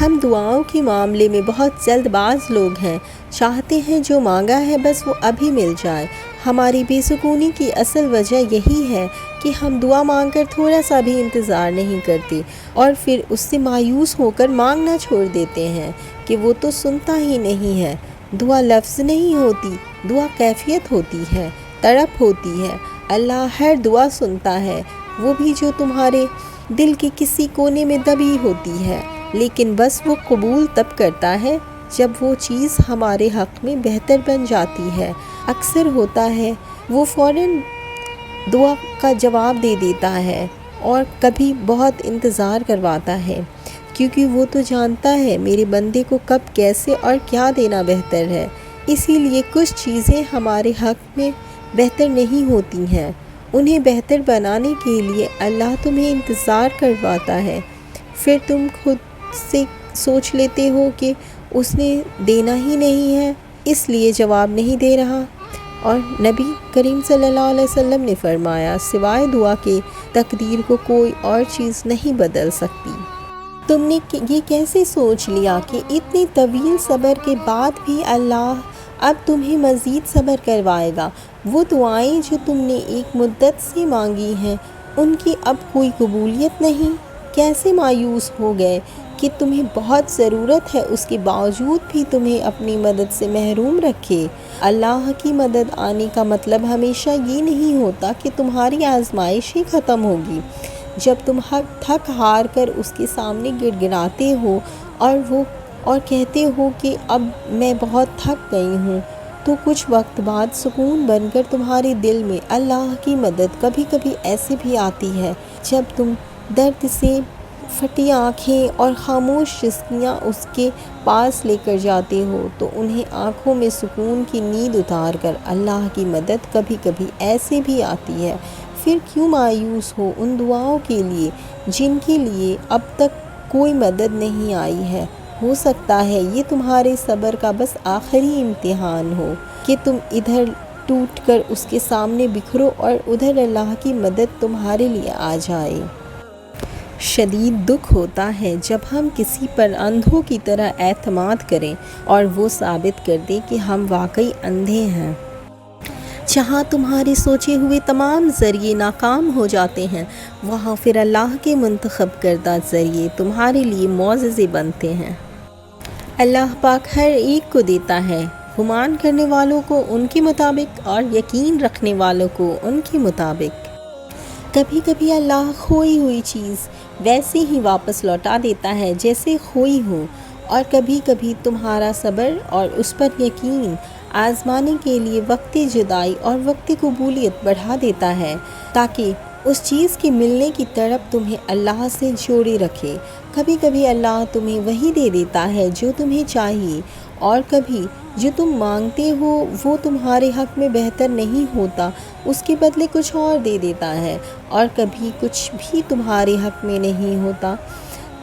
ہم دعاؤں کے معاملے میں بہت جلد باز لوگ ہیں، چاہتے ہیں جو مانگا ہے بس وہ ابھی مل جائے۔ ہماری بے سکونی کی اصل وجہ یہی ہے کہ ہم دعا مانگ کر تھوڑا سا بھی انتظار نہیں کرتے اور پھر اس سے مایوس ہو کر مانگنا چھوڑ دیتے ہیں کہ وہ تو سنتا ہی نہیں ہے۔ دعا لفظ نہیں ہوتی، دعا کیفیت ہوتی ہے، تڑپ ہوتی ہے۔ اللہ ہر دعا سنتا ہے، وہ بھی جو تمہارے دل کے کسی کونے میں دبی ہوتی ہے، لیکن بس وہ قبول تب کرتا ہے جب وہ چیز ہمارے حق میں بہتر بن جاتی ہے۔ اکثر ہوتا ہے وہ فوراً دعا کا جواب دے دیتا ہے اور کبھی بہت انتظار کرواتا ہے، کیونکہ وہ تو جانتا ہے میرے بندے کو کب کیسے اور کیا دینا بہتر ہے۔ اسی لیے کچھ چیزیں ہمارے حق میں بہتر نہیں ہوتی ہیں، انہیں بہتر بنانے کے لیے اللہ تمہیں انتظار کرواتا ہے۔ پھر تم خود سے سوچ لیتے ہو کہ اس نے دینا ہی نہیں ہے، اس لیے جواب نہیں دے رہا۔ اور نبی کریم صلی اللہ علیہ وسلم نے فرمایا، سوائے دعا کے تقدیر کو کوئی اور چیز نہیں بدل سکتی۔ تم نے یہ کیسے سوچ لیا کہ اتنی طویل صبر کے بعد بھی اللہ اب تمہیں مزید صبر کروائے گا؟ وہ دعائیں جو تم نے ایک مدت سے مانگی ہیں، ان کی اب کوئی قبولیت نہیں؟ کیسے مایوس ہو گئے کہ تمہیں بہت ضرورت ہے، اس کے باوجود بھی تمہیں اپنی مدد سے محروم رکھے؟ اللہ کی مدد آنے کا مطلب ہمیشہ یہ نہیں ہوتا کہ تمہاری آزمائش ہی ختم ہوگی۔ جب تم تھک ہار کر اس کے سامنے گڑ گڑاتے ہو اور کہتے ہو کہ اب میں بہت تھک گئی ہوں، تو کچھ وقت بعد سکون بن کر تمہارے دل میں اللہ کی مدد کبھی کبھی ایسے بھی آتی ہے جب تم درد سے پھٹی آنکھیں اور خاموش سسکیاں اس کے پاس لے کر جاتے ہو تو انہیں آنکھوں میں سکون کی نیند اتار کر اللہ کی مدد کبھی کبھی ایسے بھی آتی ہے۔ پھر کیوں مایوس ہو ان دعاؤں کے لیے جن کے لیے اب تک کوئی مدد نہیں آئی ہے؟ ہو سکتا ہے یہ تمہارے صبر کا بس آخری امتحان ہو کہ تم ادھر ٹوٹ کر اس کے سامنے بکھرو اور ادھر اللہ کی مدد تمہارے لیے آ جائے۔ شدید دکھ ہوتا ہے جب ہم کسی پر اندھوں کی طرح اعتماد کریں اور وہ ثابت کر دے کہ ہم واقعی اندھے ہیں۔ جہاں تمہارے سوچے ہوئے تمام ذریعے ناکام ہو جاتے ہیں، وہاں پھر اللہ کے منتخب کردہ ذریعے تمہارے لیے معجزے بنتے ہیں۔ اللہ پاک ہر ایک کو دیتا ہے، گمان کرنے والوں کو ان کے مطابق اور یقین رکھنے والوں کو ان کے مطابق۔ کبھی کبھی اللہ کھوئی ہوئی چیز ویسے ہی واپس لوٹا دیتا ہے جیسے کھوئی ہو، اور کبھی کبھی تمہارا صبر اور اس پر یقین آزمانے کے لیے وقت جدائی اور وقت قبولیت بڑھا دیتا ہے تاکہ اس چیز کے ملنے کی تڑپ تمہیں اللہ سے جوڑے رکھے۔ کبھی کبھی اللہ تمہیں وہی دے دیتا ہے جو تمہیں چاہیے، اور کبھی جو تم مانگتے ہو وہ تمہارے حق میں بہتر نہیں ہوتا، اس کے بدلے کچھ اور دے دیتا ہے، اور کبھی کچھ بھی تمہارے حق میں نہیں ہوتا،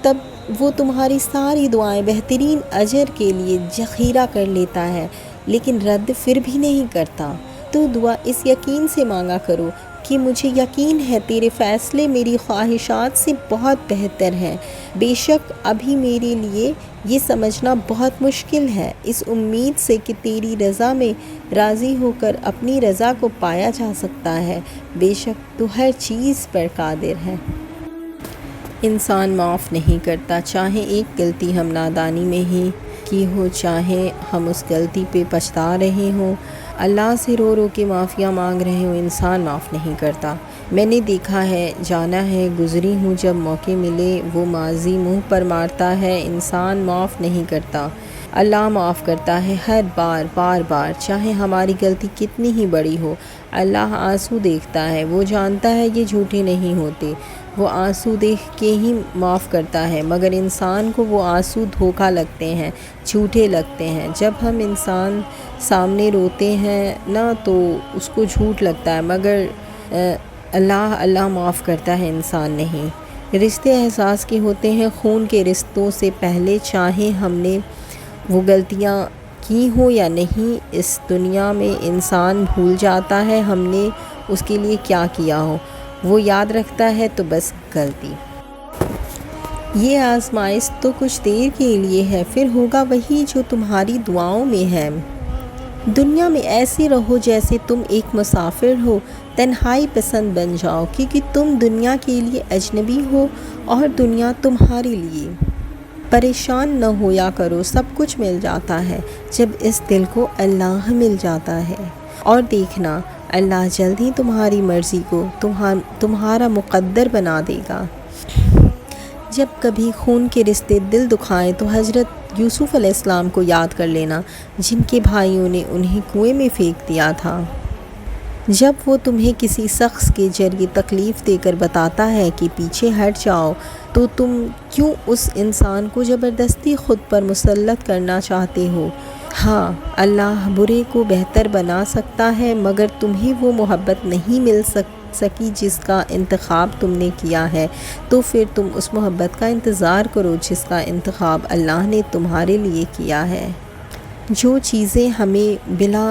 تب وہ تمہاری ساری دعائیں بہترین اجر کے لیے ذخیرہ کر لیتا ہے، لیکن رد پھر بھی نہیں کرتا۔ تو دعا اس یقین سے مانگا کرو کہ مجھے یقین ہے تیرے فیصلے میری خواہشات سے بہت بہتر ہیں۔ بے شک ابھی میرے لیے یہ سمجھنا بہت مشکل ہے، اس امید سے کہ تیری رضا میں راضی ہو کر اپنی رضا کو پایا جا سکتا ہے۔ بے شک تو ہر چیز پر قادر ہے۔ انسان معاف نہیں کرتا، چاہے ایک غلطی ہم نادانی میں ہی کی ہو، چاہے ہم اس غلطی پہ پچھتا رہے ہوں، اللہ سے رو رو کے معافیاں مانگ رہے ہوں، انسان معاف نہیں کرتا۔ میں نے دیکھا ہے، جانا ہے، گزری ہوں، جب موقع ملے وہ ماضی منہ پر مارتا ہے، انسان معاف نہیں کرتا۔ اللہ معاف کرتا ہے ہر بار بار، چاہے ہماری غلطی کتنی ہی بڑی ہو۔ اللہ آنسو دیکھتا ہے، وہ جانتا ہے یہ جھوٹے نہیں ہوتے، وہ آنسو دیکھ کے ہی معاف کرتا ہے، مگر انسان کو وہ آنسو دھوکا لگتے ہیں، جھوٹے لگتے ہیں۔ جب ہم انسان سامنے روتے ہیں نا تو اس کو جھوٹ لگتا ہے، مگر اللہ معاف کرتا ہے، انسان نہیں۔ رشتے احساس کے ہوتے ہیں، خون کے رشتوں سے پہلے چاہے ہم نے وہ غلطیاں کی ہوں یا نہیں، اس دنیا میں انسان بھول جاتا ہے ہم نے اس کے لیے کیا کیا ہو، وہ یاد رکھتا ہے تو بس غلطی۔ یہ آزمائش تو کچھ دیر کے لیے ہے، پھر ہوگا وہی جو تمہاری دعاؤں میں ہے۔ دنیا میں ایسے رہو جیسے تم ایک مسافر ہو، تنہائی پسند بن جاؤ، کیونکہ تم دنیا کے لیے اجنبی ہو اور دنیا تمہارے لیے۔ پریشان نہ ہویا کرو، سب کچھ مل جاتا ہے جب اس دل کو اللہ مل جاتا ہے۔ اور دیکھنا، اللہ جلد ہی تمہاری مرضی کو تمہارا مقدر بنا دے گا۔ جب کبھی خون کے رشتے دل دکھائیں تو حضرت یوسف علیہ السلام کو یاد کر لینا، جن کے بھائیوں نے انہیں کنویں میں پھینک دیا تھا۔ جب وہ تمہیں کسی شخص کے ذریعے تکلیف دے کر بتاتا ہے کہ پیچھے ہٹ جاؤ، تو تم کیوں اس انسان کو زبردستی خود پر مسلط کرنا چاہتے ہو؟ ہاں، اللہ برے کو بہتر بنا سکتا ہے، مگر تمہیں وہ محبت نہیں مل سکی جس کا انتخاب تم نے کیا ہے، تو پھر تم اس محبت کا انتظار کرو جس کا انتخاب اللہ نے تمہارے لیے کیا ہے۔ جو چیزیں ہمیں بلا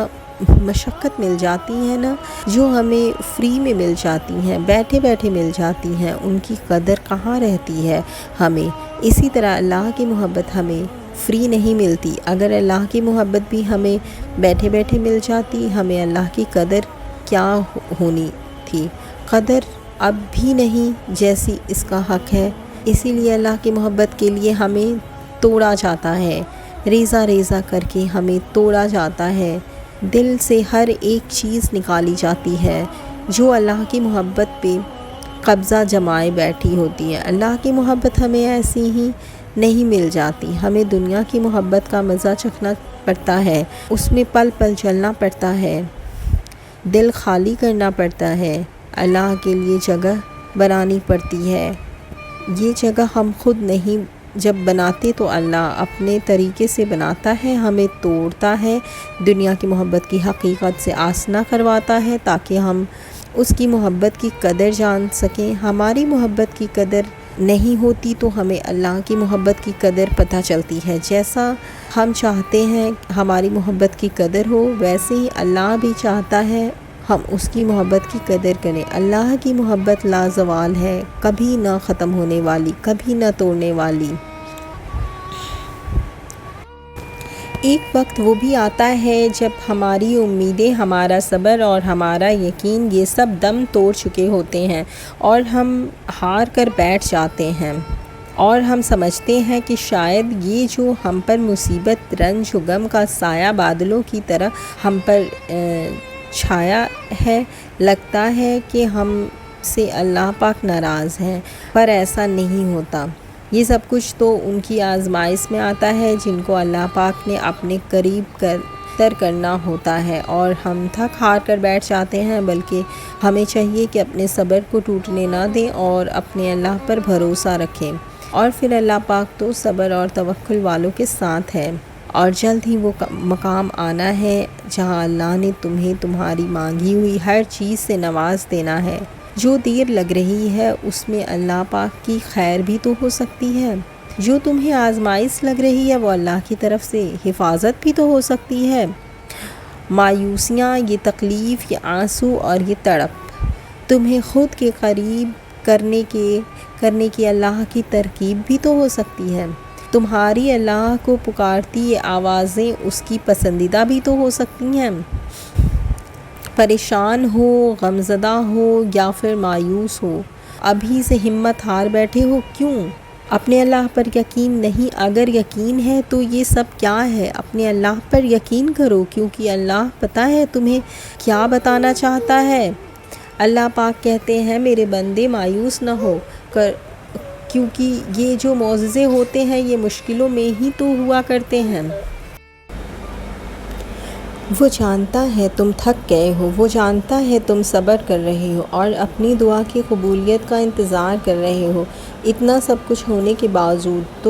مشقت مل جاتی ہیں نا، جو ہمیں فری میں مل جاتی ہیں، بیٹھے بیٹھے مل جاتی ہیں، ان کی قدر کہاں رہتی ہے ہمیں۔ اسی طرح اللہ کی محبت ہمیں فری نہیں ملتی۔ اگر اللہ کی محبت بھی ہمیں بیٹھے بیٹھے مل جاتی، ہمیں اللہ کی قدر کیا ہونی تھی؟ قدر اب بھی نہیں جیسی اس کا حق ہے۔ اسی لیے اللہ کی محبت کے لیے ہمیں توڑا جاتا ہے، ریزہ ریزہ کر کے ہمیں توڑا جاتا ہے، دل سے ہر ایک چیز نکالی جاتی ہے جو اللہ کی محبت پہ قبضہ جمائے بیٹھی ہوتی ہے۔ اللہ کی محبت ہمیں ایسی ہی نہیں مل جاتی، ہمیں دنیا کی محبت کا مزہ چکھنا پڑتا ہے، اس میں پل پل چلنا پڑتا ہے، دل خالی کرنا پڑتا ہے، اللہ کے لیے جگہ بنانی پڑتی ہے۔ یہ جگہ ہم خود نہیں جب بناتے تو اللہ اپنے طریقے سے بناتا ہے، ہمیں توڑتا ہے، دنیا کی محبت کی حقیقت سے آشنا کرواتا ہے تاکہ ہم اس کی محبت کی قدر جان سکیں۔ ہماری محبت کی قدر نہیں ہوتی تو ہمیں اللہ کی محبت کی قدر پتہ چلتی ہے۔ جیسا ہم چاہتے ہیں ہماری محبت کی قدر ہو، ویسے ہی اللہ بھی چاہتا ہے ہم اس کی محبت کی قدر کریں۔ اللہ کی محبت لازوال ہے، کبھی نہ ختم ہونے والی، کبھی نہ توڑنے والی۔ ایک وقت وہ بھی آتا ہے جب ہماری امیدیں، ہمارا صبر اور ہمارا یقین یہ سب دم توڑ چکے ہوتے ہیں اور ہم ہار کر بیٹھ جاتے ہیں، اور ہم سمجھتے ہیں کہ شاید یہ جو ہم پر مصیبت، رنج و غم کا سایہ بادلوں کی طرح ہم پر چھایا ہے، لگتا ہے کہ ہم سے اللہ پاک ناراض ہیں، پر ایسا نہیں ہوتا۔ یہ سب کچھ تو ان کی آزمائش میں آتا ہے جن کو اللہ پاک نے اپنے قریب تر کرنا ہوتا ہے، اور ہم تھک ہار کر بیٹھ جاتے ہیں، بلکہ ہمیں چاہیے کہ اپنے صبر کو ٹوٹنے نہ دیں اور اپنے اللہ پر بھروسہ رکھیں، اور پھر اللہ پاک تو صبر اور توکل والوں کے ساتھ ہے، اور جلد ہی وہ مقام آنا ہے جہاں اللہ نے تمہیں تمہاری مانگی ہوئی ہر چیز سے نواز دینا ہے۔ جو دیر لگ رہی ہے اس میں اللہ پاک کی خیر بھی تو ہو سکتی ہے، جو تمہیں آزمائش لگ رہی ہے وہ اللہ کی طرف سے حفاظت بھی تو ہو سکتی ہے۔ مایوسیاں، یہ تکلیف، یہ آنسو اور یہ تڑپ تمہیں خود کے قریب کرنے کی اللہ کی ترکیب بھی تو ہو سکتی ہے۔ تمہاری اللہ کو پکارتی یہ آوازیں اس کی پسندیدہ بھی تو ہو سکتی ہیں۔ پریشان ہو، غمزدہ ہو یا پھر مایوس ہو، ابھی سے ہمت ہار بیٹھے ہو کیوں؟ اپنے اللہ پر یقین نہیں، اگر یقین ہے تو یہ سب کیا ہے؟ اپنے اللہ پر یقین کرو، کیونکہ اللہ پتہ ہے تمہیں کیا بتانا چاہتا ہے۔ اللہ پاک کہتے ہیں میرے بندے مایوس نہ ہو کر، کیونکہ یہ جو معجزے ہوتے ہیں یہ مشکلوں میں ہی تو ہوا کرتے ہیں۔ وہ جانتا ہے تم تھک گئے ہو، وہ جانتا ہے تم صبر کر رہے ہو اور اپنی دعا کی قبولیت کا انتظار کر رہے ہو۔ اتنا سب کچھ ہونے کے باوجود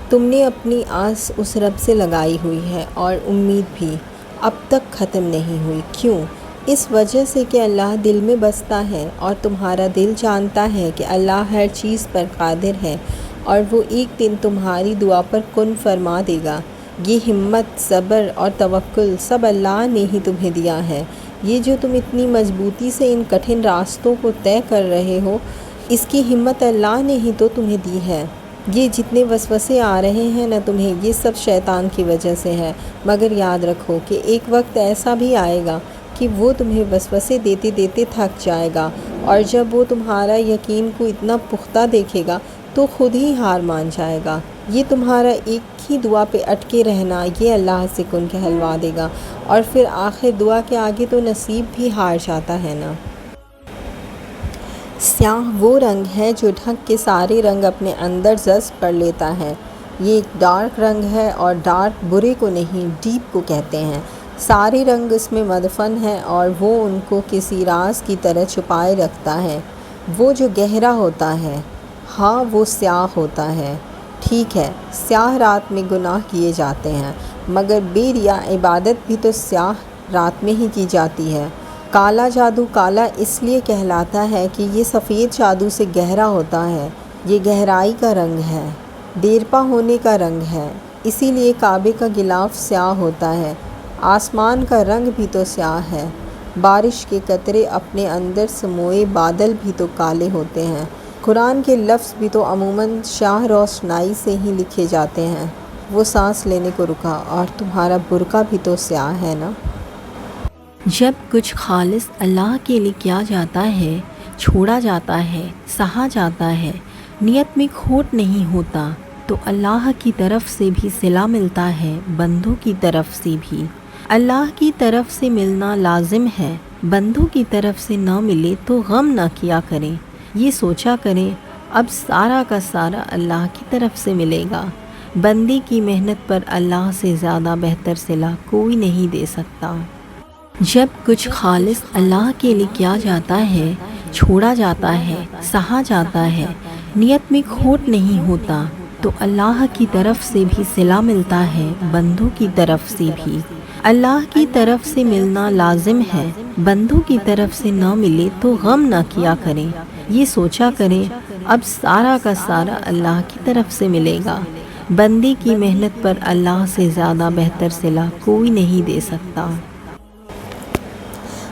تم نے اپنی آس اس رب سے لگائی ہوئی ہے، اور امید بھی اب تک ختم نہیں ہوئی۔ کیوں؟ اس وجہ سے کہ اللہ دل میں بستا ہے، اور تمہارا دل جانتا ہے کہ اللہ ہر چیز پر قادر ہے، اور وہ ایک دن تمہاری دعا پر کن فرما دے گا۔ یہ ہمت، صبر اور توکل سب اللہ نے ہی تمہیں دیا ہے۔ یہ جو تم اتنی مضبوطی سے ان کٹھن راستوں کو طے کر رہے ہو، اس کی ہمت اللہ نے ہی تو تمہیں دی ہے۔ یہ جتنے وسوسے آ رہے ہیں نا تمہیں، یہ سب شیطان کی وجہ سے ہے، مگر یاد رکھو کہ ایک وقت ایسا بھی آئے گا کہ وہ تمہیں وسوسے دیتے دیتے تھک جائے گا، اور جب وہ تمہارا یقین کو اتنا پختہ دیکھے گا تو خود ہی ہار مان جائے گا۔ یہ تمہارا ایک ہی دعا پہ اٹکے رہنا یہ اللہ سے کن کہلوا دے گا، اور پھر آخر دعا کے آگے تو نصیب بھی ہار جاتا ہے نا۔ سیاہ وہ رنگ ہے جو ڈھک کے سارے رنگ اپنے اندر جذب کر لیتا ہے۔ یہ ایک ڈارک رنگ ہے، اور ڈارک برے کو نہیں، ڈیپ کو کہتے ہیں۔ سارے رنگ اس میں مدفن ہیں اور وہ ان کو کسی راز کی طرح چھپائے رکھتا ہے۔ وہ جو گہرا ہوتا ہے، ہاں وہ سیاہ ہوتا ہے۔ ٹھیک ہے، سیاہ رات میں گناہ کیے جاتے ہیں، مگر بے ریا عبادت بھی تو سیاہ رات میں ہی کی جاتی ہے۔ کالا جادو کالا اس لیے کہلاتا ہے کہ یہ سفید جادو سے گہرا ہوتا ہے۔ یہ گہرائی کا رنگ ہے، دیرپا ہونے کا رنگ ہے، اسی لیے کعبے کا غلاف سیاہ ہوتا ہے۔ آسمان کا رنگ بھی تو سیاہ ہے، بارش کے قطرے اپنے اندر سموئے بادل بھی تو کالے ہوتے ہیں۔ قرآن کے لفظ بھی تو عموماً شاہ روشنائی سے ہی لکھے جاتے ہیں۔ وہ سانس لینے کو رکا، اور تمہارا برقع بھی تو سیاہ ہے نا۔ جب کچھ خالص اللہ کے لیے کیا جاتا ہے، چھوڑا جاتا ہے، سہا جاتا ہے، نیت میں کھوٹ نہیں ہوتا، تو اللہ کی طرف سے بھی صلہ ملتا ہے، بندوں کی طرف سے بھی۔ اللہ کی طرف سے ملنا لازم ہے، بندوں کی طرف سے نہ ملے تو غم نہ کیا کریں، یہ سوچا کریں اب سارا کا سارا اللہ کی طرف سے ملے گا۔ بندے کی محنت پر اللہ سے زیادہ بہتر صلہ کوئی نہیں دے سکتا۔ جب کچھ خالص اللہ کے لیے کیا جاتا ہے، چھوڑا جاتا ہے، سہا جاتا ہے، نیت میں کھوٹ نہیں ہوتا، تو اللہ کی طرف سے بھی صلہ ملتا ہے، بندوں کی طرف سے بھی۔ اللہ کی طرف سے ملنا لازم ہے، بندوں کی طرف سے نہ ملے تو غم نہ کیا کریں، یہ سوچا کریں اب سارا کا سارا اللہ کی طرف سے ملے گا۔ بندے کی محنت پر اللہ سے زیادہ بہتر صلہ کوئی نہیں دے سکتا۔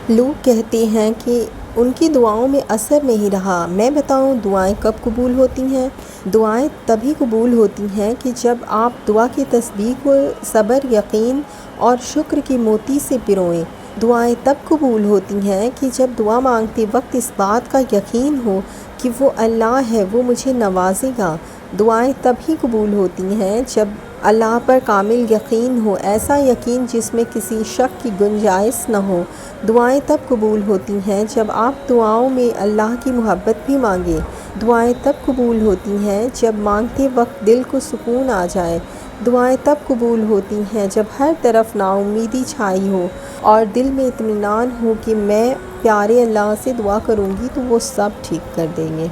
لوگ کہتے ہیں کہ ان کی دعاؤں میں اثر نہیں رہا۔ میں بتاؤں دعائیں کب قبول ہوتی ہیں؟ دعائیں تبھی قبول ہوتی ہیں کہ جب آپ دعا کی تصدیق و صبر، یقین اور شکر کی موتی سے پروئیں۔ دعائیں تب قبول ہوتی ہیں کہ جب دعا مانگتے وقت اس بات کا یقین ہو کہ وہ اللہ ہے، وہ مجھے نوازے گا۔ دعائیں تب ہی قبول ہوتی ہیں جب اللہ پر کامل یقین ہو، ایسا یقین جس میں کسی شک کی گنجائش نہ ہو۔ دعائیں تب قبول ہوتی ہیں جب آپ دعاؤں میں اللہ کی محبت بھی مانگیں۔ دعائیں تب قبول ہوتی ہیں جب مانگتے وقت دل کو سکون آ جائے۔ دعائیں تب قبول ہوتی ہیں جب ہر طرف نا امیدی چھائی ہو اور دل میں اطمینان ہو کہ میں پیارے اللہ سے دعا کروں گی تو وہ سب ٹھیک کر دیں گے۔